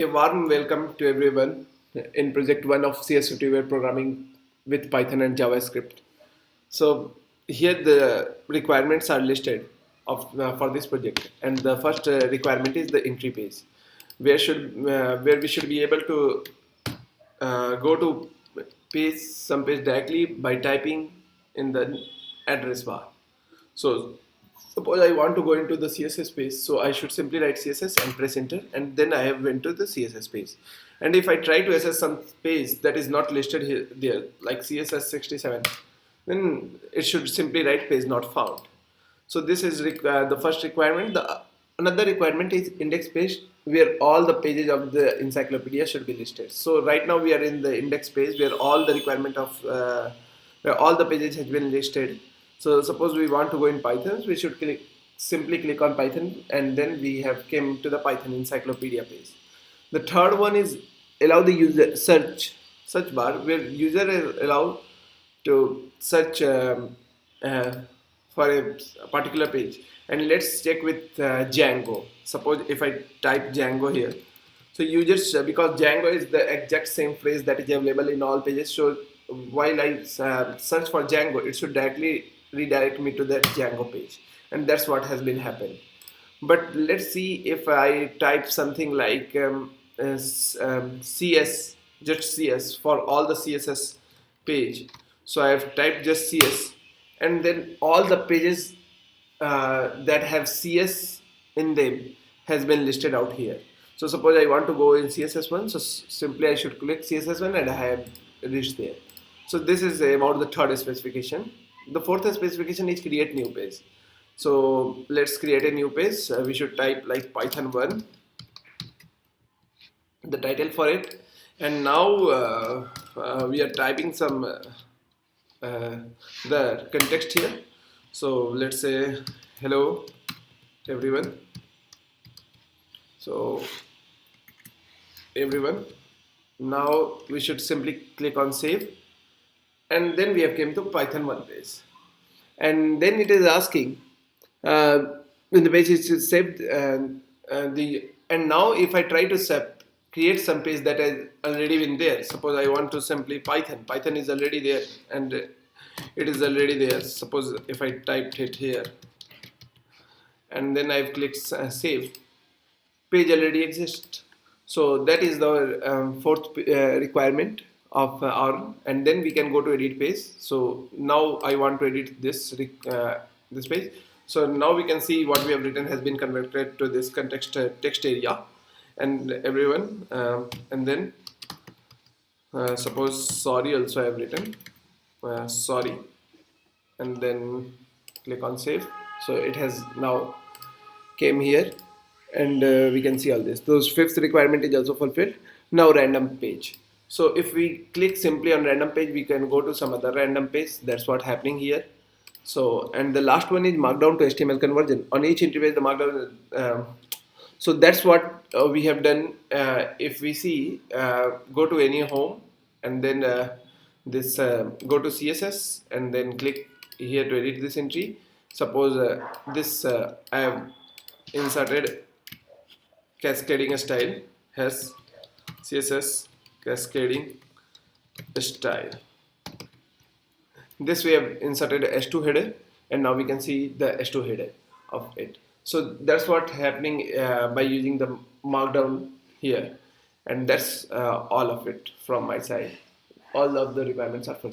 A warm welcome to everyone in project 1 of CS50 web programming with Python and JavaScript. So here the requirements are listed for this project, and the first requirement is the entry page, where we should be able to go to some page directly by typing in the address bar. So suppose I want to go into the CSS page, so I should simply write CSS and press enter, and then I have went to the CSS page. And if I try to access some page that is not listed here, there, like CS67, then it should simply write page not found. So this is the first requirement. Another requirement is index page, where all the pages of the encyclopedia should be listed. So right now we are in the index page where all the requirement of where all the pages has been listed. So suppose we want to go in Python, we should simply click on Python, and then we have came to the Python encyclopedia page. The third one is allow the user search bar, where user is allowed to search for a particular page. And let's check with Django. Suppose if I type Django here, so you just because Django is the exact same phrase that is available in all pages, so while I search for Django, it should directly redirect me to that Django page, and that's what has been happening. But let's see if I type something like CS, just CS for all the CSS page. So I have typed just CS, and then all the pages that have CS in them has been listed out here. So suppose I want to go in CSS1, so simply I should click CSS1 and I have reached there. So this is about the third specification. The fourth specification is create new page. So let's create a new page. We should type like Python 1, the title for it, and now we are typing some the context here. So let's say hello everyone. So everyone, now we should simply click on save, and then we have came to Python 1 page, and then it is asking when the page is saved, and now if I try to create some page that has already been there. Suppose I want to simply Python is already there, and it is already there. Suppose if I typed it here and then I've clicked save, page already exists. So that is the fourth requirement of our, and then we can go to edit page. So now I want to edit this this page. So now we can see what we have written has been converted to this context text area, and everyone, and then suppose sorry also I have written sorry, and then click on save. So it has now came here, and we can see all this. Those fifth requirement is also fulfilled. Now random page. So if we click simply on random page, we can go to some other random page. That's what happening here. So, and the last one is Markdown to HTML conversion. On each entry page, the Markdown. So that's what we have done. If we see, go to any home, and then this go to CSS, and then click here to edit this entry. Suppose this I have inserted cascading style has CSS cascading style. This we have inserted h2 header, and now we can see the h2 header of it. So that's what happening by using the Markdown here, and that's all of it from my side. All of the requirements are fulfilled.